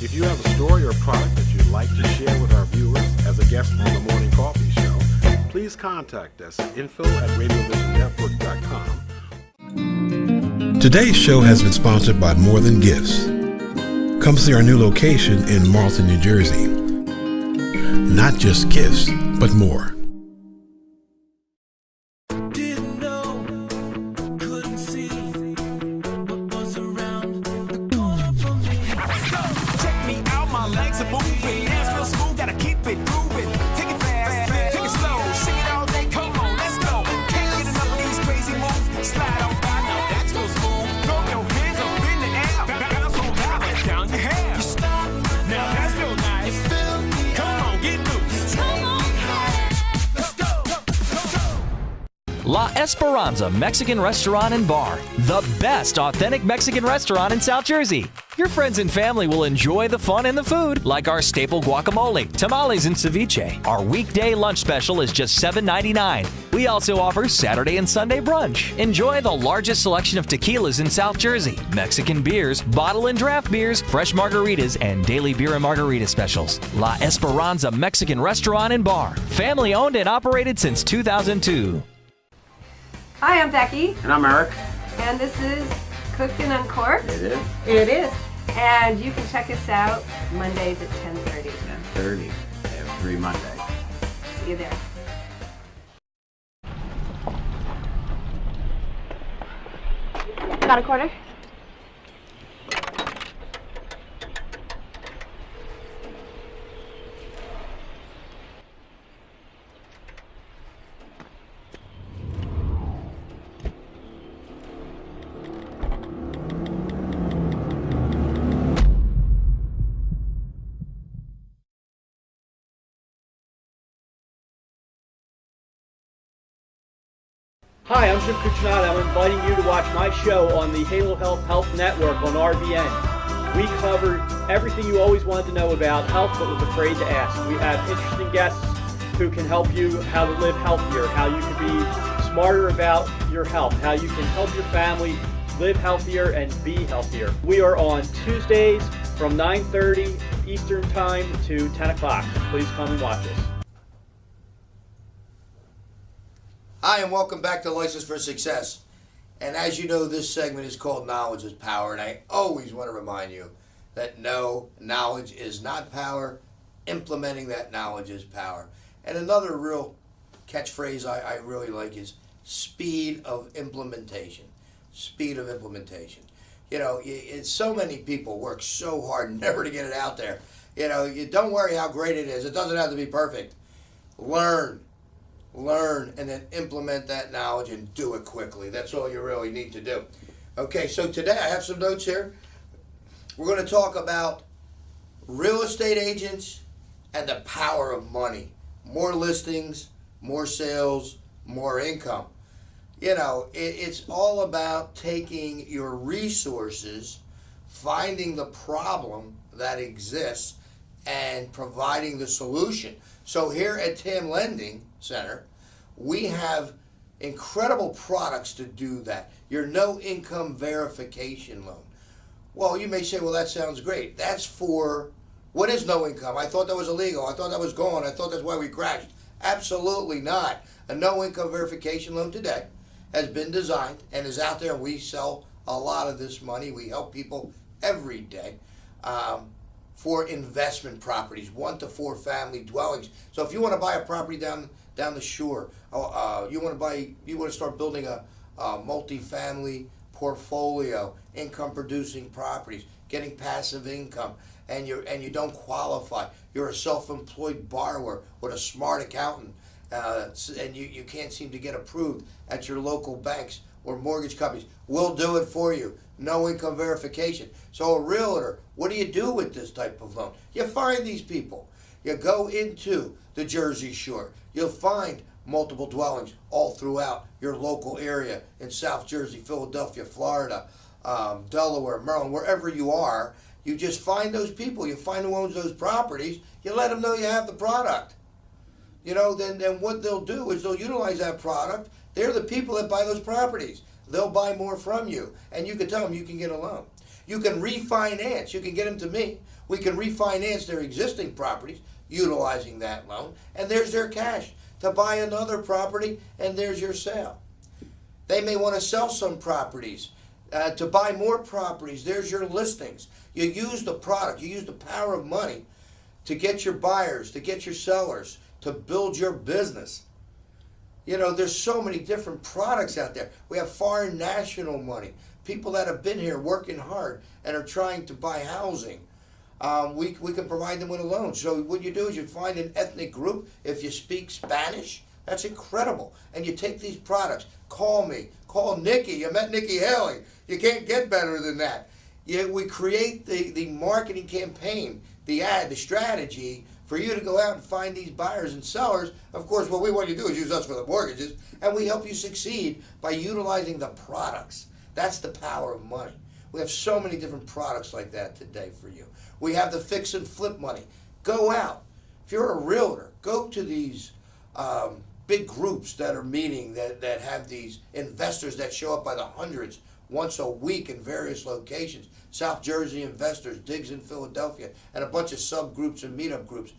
If you have a story or product that you'd like to share with our viewers as a guest on the Morning Coffee Show, please contact us at info@radiovisionnetwork.com. Today's show has been sponsored by More Than Gifts. Come see our new location in Marlton, New Jersey. Not just gifts, but more. Didn't know, couldn't see what was around the corner from me. Check me out, my legs are moving. Hands feel smooth, gotta keep it moving. Take it fast, take it slow. Sing it all day, come on, let's go. Can't get enough of these crazy moves. Slide on by, now that's so smooth. Throw your hands up in the air. Bounce on balance, down your hair. You stop, now that's real nice. Come on, get loose. Come on, let's go. La Esperanza Mexican Restaurant and Bar, the best authentic Mexican restaurant in South Jersey. Your friends and family will enjoy the fun and the food, like our staple guacamole, tamales, and ceviche. Our weekday lunch special is just $7.99. We also offer Saturday and Sunday brunch. Enjoy the largest selection of tequilas in South Jersey, Mexican beers, bottle and draft beers, fresh margaritas, and daily beer and margarita specials. La Esperanza Mexican Restaurant and Bar, family owned and operated since 2002. Hi, I'm Becky, And I'm Eric. and this is Cooked and Uncorked. It is It is. And you can check us out Mondays at 10:30. 10:30 every Monday. See you there. Got a quarter? Hi, I'm Jim Cucinotti. I'm inviting you to watch my show on the Halo Health Network on RBN. We cover everything you always wanted to know about health but was afraid to ask. We have interesting guests who can help you how to live healthier, how you can be smarter about your health, how you can help your family live healthier and be healthier. We are on Tuesdays from 9:30 Eastern Time to 10 o'clock. Please come and watch us. Hi, and welcome back to License for Success. And as you know, this segment is called Knowledge is Power, and I always want to remind you that no, knowledge is not power. Implementing that knowledge is power. And another real catchphrase I really like is speed of implementation. Speed of implementation. You know, so many people work so hard never to get it out there. You know, you don't worry how great it is. It doesn't have to be perfect. Learn, and then implement that knowledge and do it quickly. That's all you really need to do. Okay, so today I have some notes here. We're going to talk about real estate agents and the power of money. More listings, more sales, more income. You know, it's all about taking your resources, finding the problem that exists, and providing the solution. So here at TAM Lending Center, we have incredible products to do that. Your no income verification loan. Well, you may say, well, that sounds great. That's for, what is no income? I thought that was illegal. I thought that was gone. I thought that's why we crashed. Absolutely not. A no income verification loan today has been designed and is out there. We sell a lot of this money. We help people every day for investment properties, 1 to 4 family dwellings. So if you want to buy a property down the shore, you want to start building a multi-family portfolio, income producing properties, getting passive income, and you don't qualify. You're a self-employed borrower with a smart accountant, and you can't seem to get approved at your local banks or mortgage companies. We'll do it for you. No income verification. So a realtor, what do you do with this type of loan? You find these people. You go into the Jersey Shore. You'll find multiple dwellings all throughout your local area in South Jersey, Philadelphia, Florida, Delaware, Maryland, wherever you are. You just find those people. You find who owns those properties. You let them know you have the product. You know, then what they'll do is they'll utilize that product. They're the people that buy those properties. They'll buy more from you, and you can tell them you can get a loan. You can refinance. You can get them to me. We can refinance their existing properties utilizing that loan, and there's their cash to buy another property, and there's your sale. They may want to sell some properties to buy more properties. There's your listings. You use the product. You use the power of money to get your buyers, to get your sellers, to build your business. You know, there's so many different products out there. We have foreign national money, people that have been here working hard and are trying to buy housing. We can provide them with a loan. So what you do is you find an ethnic group. If you speak Spanish, that's incredible. And you take these products. Call me. Call Nikki. You met Nikki Haley. You can't get better than that. We create the marketing campaign, the ad, the strategy for you to go out and find these buyers and sellers. Of course, what we want you to do is use us for the mortgages, and we help you succeed by utilizing the products. That's the power of money. We have so many different products like that today for you. We have the fix and flip money. Go out. If you're a realtor, go to these big groups that are meeting, that have these investors that show up by the hundreds once a week in various locations. South Jersey investors, digs in Philadelphia, and a bunch of subgroups and meetup groups.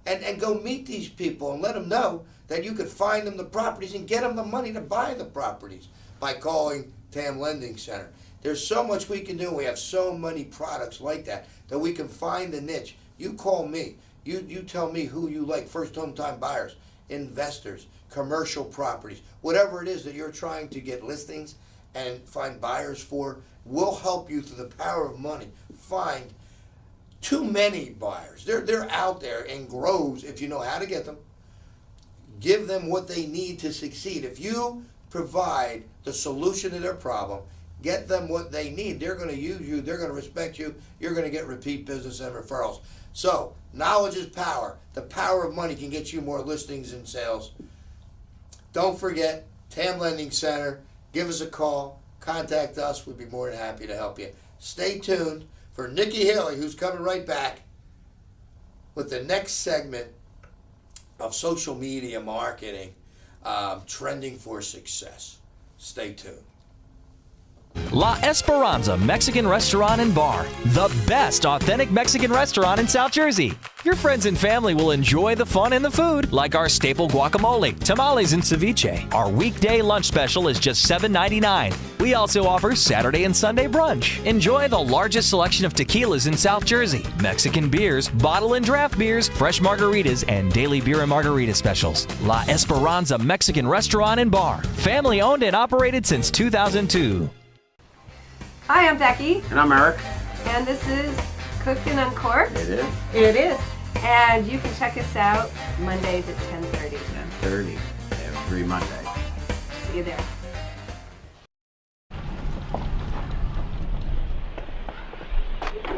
And go meet these people and let them know that you could find them the properties and get them the money to buy the properties by calling TAM Lending Center. There's so much we can do. We have so many products like that we can find the niche. You call me. You tell me who you like. First home time buyers, investors, commercial properties, whatever it is that you're trying to get listings and find buyers for. We'll help you through the power of money find too many buyers. They're out there in groves if you know how to get them. Give them what they need to succeed. If you provide the solution to their problem, get them what they need, they're going to use you, they're going to respect you, you're going to get repeat business and referrals. So, knowledge is power. The power of money can get you more listings and sales. Don't forget, TAM Lending Center. Give us a call. Contact us. We'd be more than happy to help you. Stay tuned for Nikki Haley, who's coming right back with the next segment of social media marketing, trending for success. Stay tuned. La Esperanza Mexican Restaurant and Bar, the best authentic Mexican restaurant in South Jersey. Your friends and family will enjoy the fun and the food, like our staple guacamole, tamales, and ceviche. Our weekday lunch special is just $7.99. We also offer Saturday and Sunday brunch. Enjoy the largest selection of tequilas in South Jersey, Mexican beers, bottle and draft beers, fresh margaritas, and daily beer and margarita specials. La Esperanza Mexican Restaurant and Bar, family owned and operated since 2002. Hi, I'm Becky. And I'm Eric. And this is Cooked and Uncorked. It is. It is. And you can check us out Mondays at 10:30. 10:30 every Monday. See you there.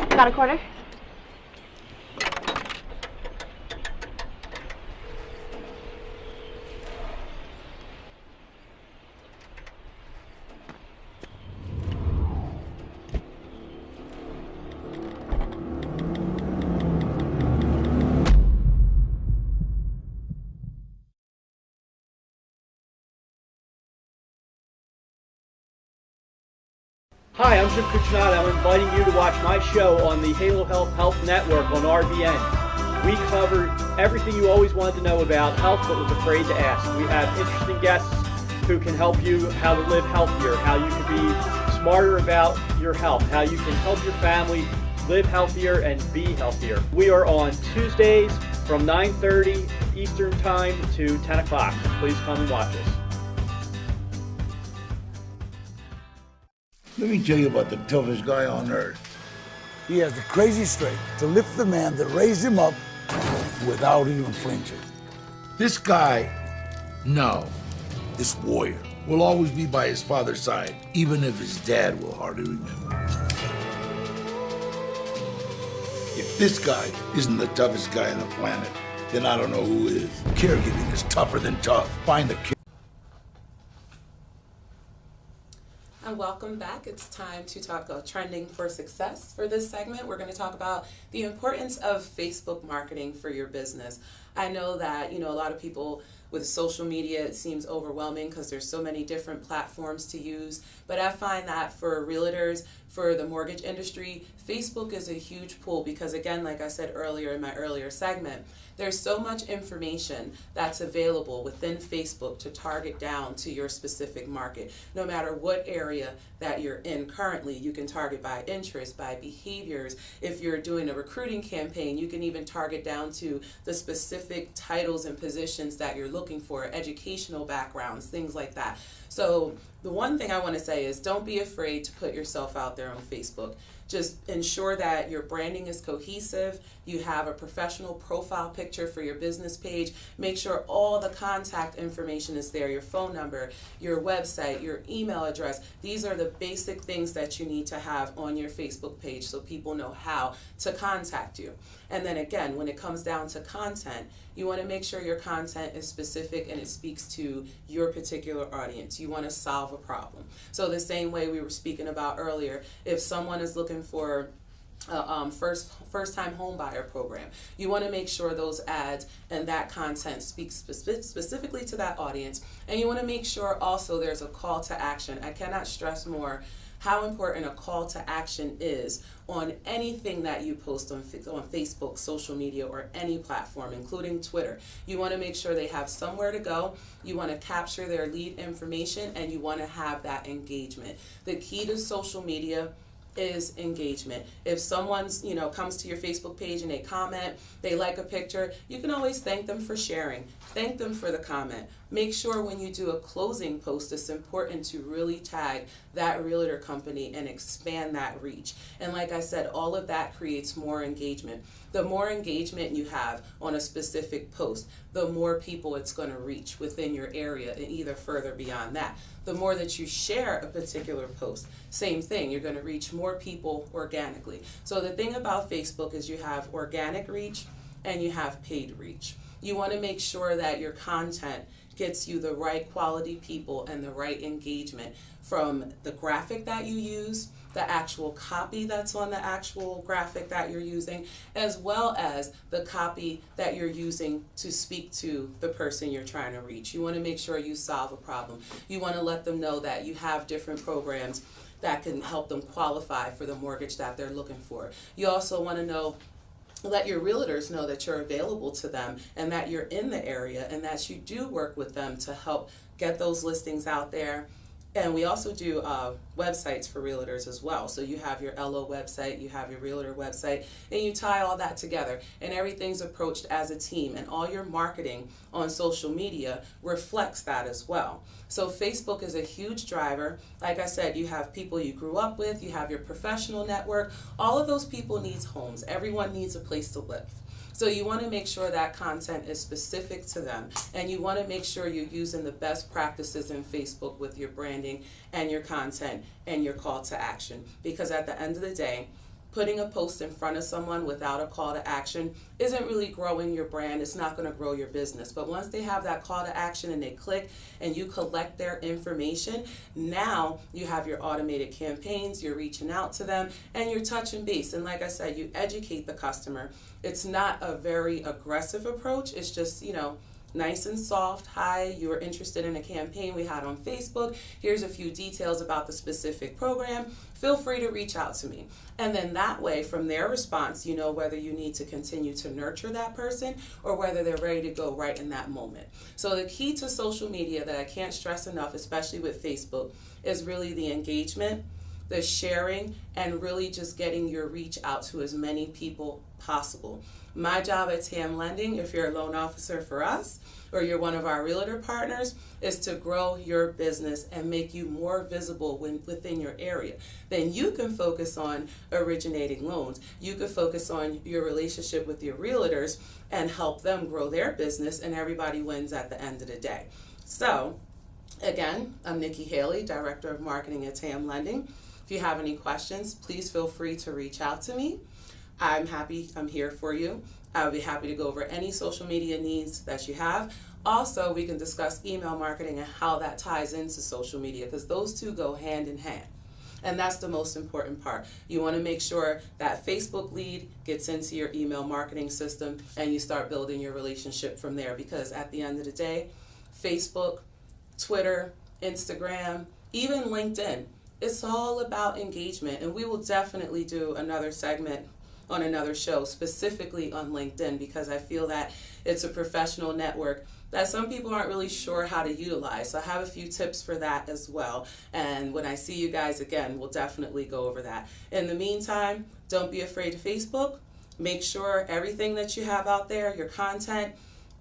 Got a quarter? Hi, I'm Jim Cucinotti. I'm inviting you to watch my show on the Halo Health Network on RBN. We cover everything you always wanted to know about health but was afraid to ask. We have interesting guests who can help you how to live healthier, how you can be smarter about your health, how you can help your family live healthier and be healthier. We are on Tuesdays from 9:30 Eastern Time to 10 o'clock. Please come and watch us. Let me tell you about the toughest guy on earth. He has the crazy strength to lift the man that raised him up without even flinching. This guy, no, this warrior, will always be by his father's side, even if his dad will hardly remember. If this guy isn't the toughest guy on the planet, then I don't know who is. Caregiving is tougher than tough. Find the And welcome back. It's time to talk about trending for success. For this segment, we're going to talk about the importance of Facebook marketing for your business. I know that, a lot of people with social media, it seems overwhelming because there's so many different platforms to use. But I find that for realtors, for the mortgage industry, Facebook is a huge pool because, again, like I said earlier in my earlier segment, there's so much information that's available within Facebook to target down to your specific market. No matter what area that you're in currently, you can target by interest, by behaviors. If you're doing a recruiting campaign, you can even target down to the specific titles and positions that you're looking for, educational backgrounds, things like that. So the one thing I want to say is don't be afraid to put yourself out there on Facebook. Just ensure that your branding is cohesive, you have a professional profile picture for your business page, make sure all the contact information is there, your phone number, your website, your email address. These are the basic things that you need to have on your Facebook page so people know how to contact you. And then again, when it comes down to content, you want to make sure your content is specific and it speaks to your particular audience. You want to solve a problem. So the same way we were speaking about earlier, if someone is looking for first-time home buyer program, you want to make sure those ads and that content speaks specifically to that audience. And you want to make sure also there's a call to action. I cannot stress more how important a call to action is on anything that you post on Facebook, social media, or any platform, including Twitter. You want to make sure they have somewhere to go. You want to capture their lead information, and you want to have that engagement. The key to social media is engagement. If someone's, comes to your Facebook page and they comment, they like a picture, you can always thank them for sharing. Thank them for the comment. Make sure when you do a closing post, it's important to really tag that realtor company and expand that reach. And like I said, all of that creates more engagement. The more engagement you have on a specific post, the more people it's going to reach within your area and either further beyond that. The more that you share a particular post, same thing, you're going to reach more people organically. So the thing about Facebook is you have organic reach and you have paid reach. You want to make sure that your content gets you the right quality people and the right engagement, from the graphic that you use, the actual copy that's on the actual graphic that you're using, as well as the copy that you're using to speak to the person you're trying to reach. You want to make sure you solve a problem. You want to let them know that you have different programs that can help them qualify for the mortgage that they're looking for. You also want to let your realtors know that you're available to them and that you're in the area and that you do work with them to help get those listings out there. And we also do websites for realtors as well. So you have your LO website, you have your realtor website, and you tie all that together. And everything's approached as a team. And all your marketing on social media reflects that as well. So Facebook is a huge driver. Like I said, you have people you grew up with, you have your professional network. All of those people needs homes. Everyone needs a place to live. So you want to make sure that content is specific to them, and you want to make sure you're using the best practices in Facebook with your branding and your content and your call to action. Because at the end of the day, putting a post in front of someone without a call to action isn't really growing your brand. It's not going to grow your business. But once they have that call to action and they click and you collect their information, now you have your automated campaigns, you're reaching out to them, and you're touching base. And like I said, you educate the customer. It's not a very aggressive approach. It's just, nice and soft. Hi, you were interested in a campaign we had on Facebook. Here's a few details about the specific program. Feel free to reach out to me. And then that way, from their response, you know whether you need to continue to nurture that person or whether they're ready to go right in that moment. So the key to social media that I can't stress enough, especially with Facebook, is really the engagement, the sharing, and really just getting your reach out to as many people possible. My job at TAM Lending, if you're a loan officer for us or you're one of our realtor partners, is to grow your business and make you more visible within your area. Then you can focus on originating loans. You can focus on your relationship with your realtors and help them grow their business, and everybody wins at the end of the day. So, again, I'm Nikki Haley, Director of Marketing at TAM Lending. If you have any questions, please feel free to reach out to me. I'm here for you. I'll be happy to go over any social media needs that you have. Also, we can discuss email marketing and how that ties into social media, because those two go hand in hand. And that's the most important part. You want to make sure that Facebook lead gets into your email marketing system and you start building your relationship from there, because at the end of the day, Facebook, Twitter, Instagram, even LinkedIn, it's all about engagement. And we will definitely do another segment on another show specifically on LinkedIn, because I feel that it's a professional network that some people aren't really sure how to utilize. So I have a few tips for that as well. And when I see you guys again, we'll definitely go over that. In the meantime, don't be afraid of Facebook. Make sure everything that you have out there, your content,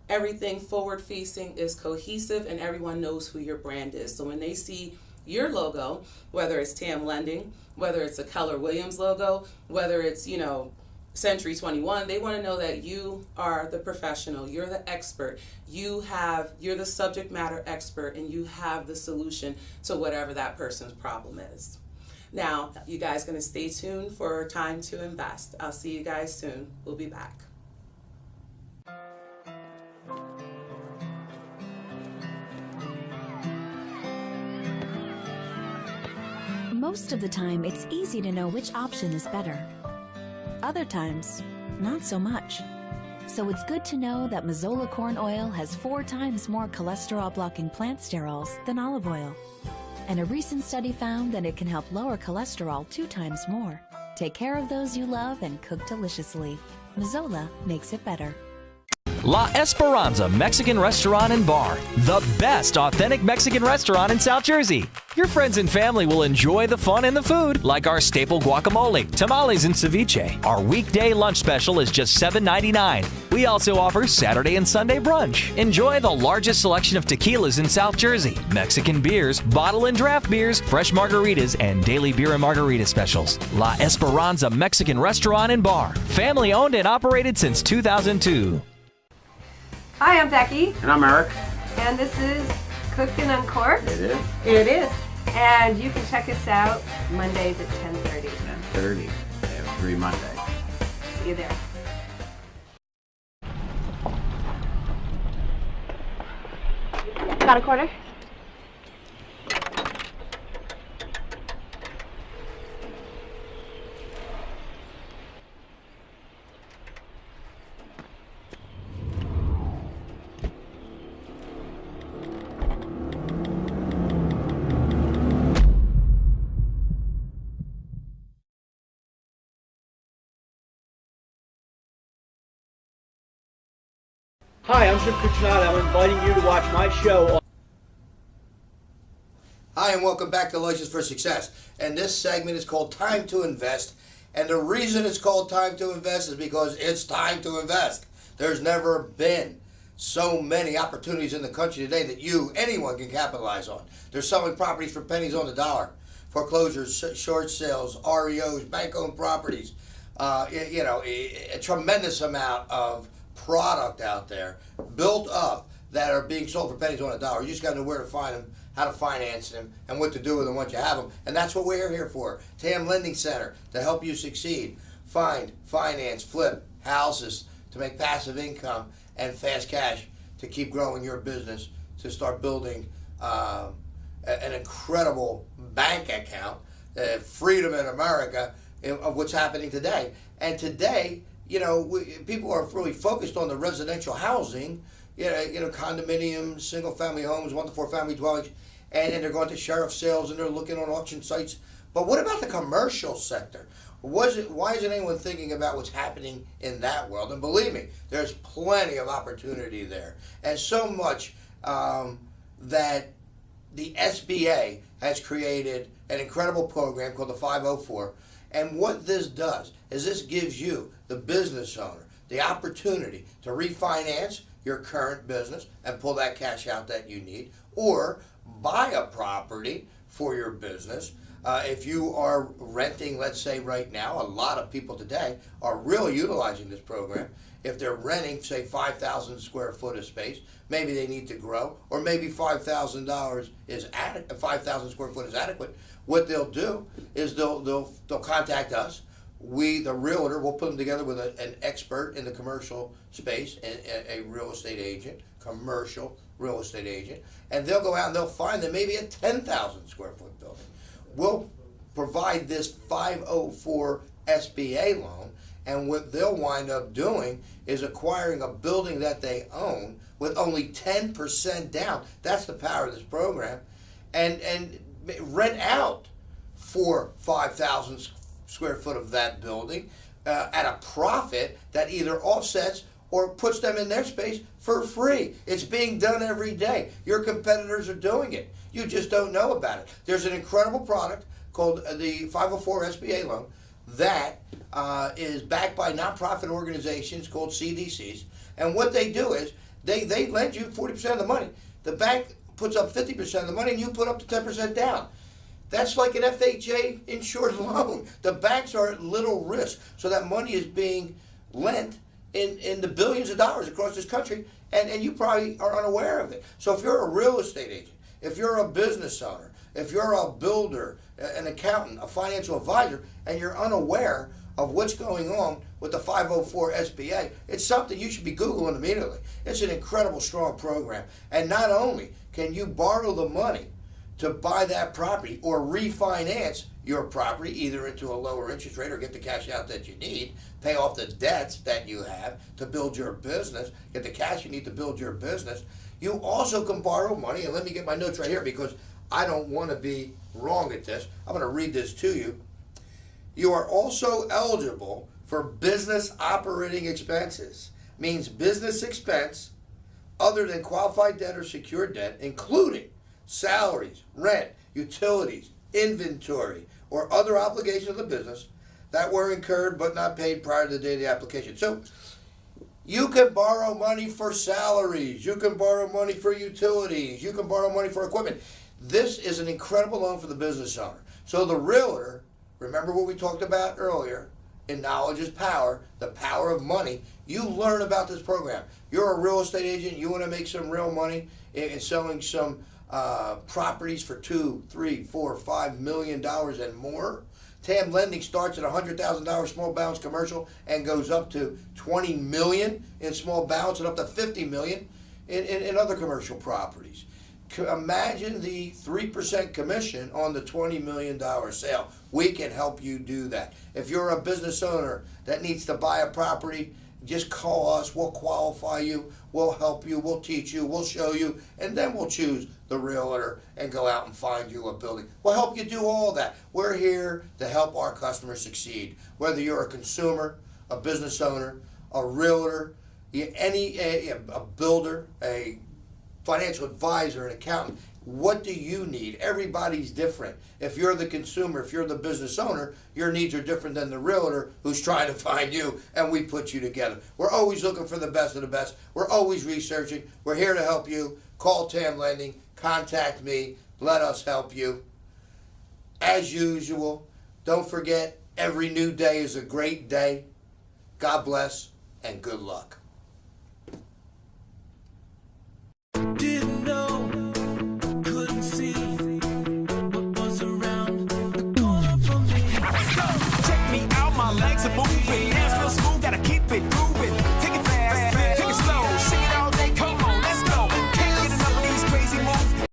everything forward facing is cohesive and everyone knows who your brand is. So when they see your logo, whether it's TAM Lending, whether it's a Keller Williams logo, whether it's, Century 21, they want to know that you are the professional, you're the expert, you're the subject matter expert, and you have the solution to whatever that person's problem is. Now, you guys going to stay tuned for Time to Invest. I'll see you guys soon. We'll be back. Most of the time, it's easy to know which option is better. Other times, not so much. So it's good to know that Mazola corn oil has 4 times more cholesterol-blocking plant sterols than olive oil. And a recent study found that it can help lower cholesterol 2 times more. Take care of those you love and cook deliciously. Mazola makes it better. La Esperanza Mexican Restaurant and Bar, the best authentic Mexican restaurant in South Jersey. Your friends and family will enjoy the fun and the food, like our staple guacamole, tamales, and ceviche. Our weekday lunch special is just $7.99. We also offer Saturday and Sunday brunch. Enjoy the largest selection of tequilas in South Jersey, Mexican beers, bottle and draft beers, fresh margaritas, and daily beer and margarita specials. La Esperanza Mexican Restaurant and Bar, family owned and operated since 2002. Hi, I'm Becky. And I'm Eric. And this is Cooked and Uncorked. It is. It is. And you can check us out Mondays at 10:30. 10:30, every Monday. See you there. Got a quarter? Hi, I'm Jim Cucinotti. I'm inviting you to watch my show on... Hi, and welcome back to License for Success. And this segment is called Time to Invest. And the reason it's called Time to Invest is because it's time to invest. There's never been so many opportunities in the country today that anyone can capitalize on. They're selling properties for pennies on the dollar. Foreclosures, short sales, REOs, bank-owned properties. A tremendous amount of product out there built up that are being sold for pennies on a dollar. You just got to know where to find them, how to finance them, and what to do with them once you have them. And that's what we're here for. TAM Lending Center, to help you succeed. Find, finance, flip houses to make passive income and fast cash to keep growing your business, to start building an incredible bank account, freedom in America of what's happening today. And today, people are really focused on the residential housing, condominiums, single-family homes, 1 to 4 family dwellings, and they're going to sheriff sales and they're looking on auction sites. But what about the commercial sector? Why isn't anyone thinking about what's happening in that world? And believe me, there's plenty of opportunity there, and so much that the SBA has created an incredible program called the 504. And what this does is this gives you, the business owner, the opportunity to refinance your current business and pull that cash out that you need, or buy a property for your business. If you are renting, let's say right now, a lot of people today are really utilizing this program. If they're renting, say, 5,000 square foot of space, maybe they need to grow, or maybe $5,000 is 5,000 square foot is adequate. What they'll do is they'll contact us. We, the realtor, will put them together with an expert in the commercial space, a real estate agent, commercial real estate agent, and they'll go out and they'll find them maybe a 10,000 square foot building. We'll provide this 504 SBA loan, and what they'll wind up doing is acquiring a building that they own with only 10% down. That's the power of this program, and rent out for 5,000 square foot of that building at a profit that either offsets or puts them in their space for free. It's being done every day. Your competitors are doing it. You just don't know about it. There's an incredible product called the 504 SBA loan that is backed by nonprofit organizations called CDCs. And what they do is they lend you 40% of the money. The bank puts up 50% of the money and you put up to 10% down. That's like an FHA insured loan. The banks are at little risk. So that money is being lent in the billions of dollars across this country, and you probably are unaware of it. So if you're a real estate agent, if you're a business owner, if you're a builder, an accountant, a financial advisor, and you're unaware of what's going on with the 504 SBA, it's something you should be Googling immediately. It's an incredible, strong program. And not only can you borrow the money to buy that property or refinance your property either into a lower interest rate or get the cash out that you need, pay off the debts that you have to build your business, get the cash you need to build your business. You also can borrow money, and let me get my notes right here because I don't want to be wrong at this. I'm going to read this to you. You are also eligible for business operating expenses. Means business expense other than qualified debt or secured debt, including salaries, rent, utilities, inventory, or other obligations of the business that were incurred but not paid prior to the date of the application. So you can borrow money for salaries, you can borrow money for utilities, you can borrow money for equipment. This is an incredible loan for the business owner. So the realtor, remember what we talked about earlier, in knowledge is power, the power of money. You learn about this program. You're a real estate agent, you want to make some real money in selling some properties for $2, $3, $4, $5 million and more. TAM lending starts at $100,000 small balance commercial and goes up to $20 million in small balance and up to $50 million in other commercial properties. Imagine the 3% commission on the $20 million sale. We can help you do that. If you're a business owner that needs to buy a property, just call us. We'll qualify you. We'll help you. We'll teach you. We'll show you. And then we'll choose the realtor and go out and find you a building. We'll help you do all that. We're here to help our customers succeed. Whether you're a consumer, a business owner, a realtor, a builder, a financial advisor, an accountant. What do you need? Everybody's different. If you're the consumer, if you're the business owner, your needs are different than the realtor who's trying to find you, and we put you together. We're always looking for the best of the best. We're always researching. We're here to help you. Call TAM Lending. Contact me. Let us help you. As usual, don't forget, every new day is a great day. God bless and good luck.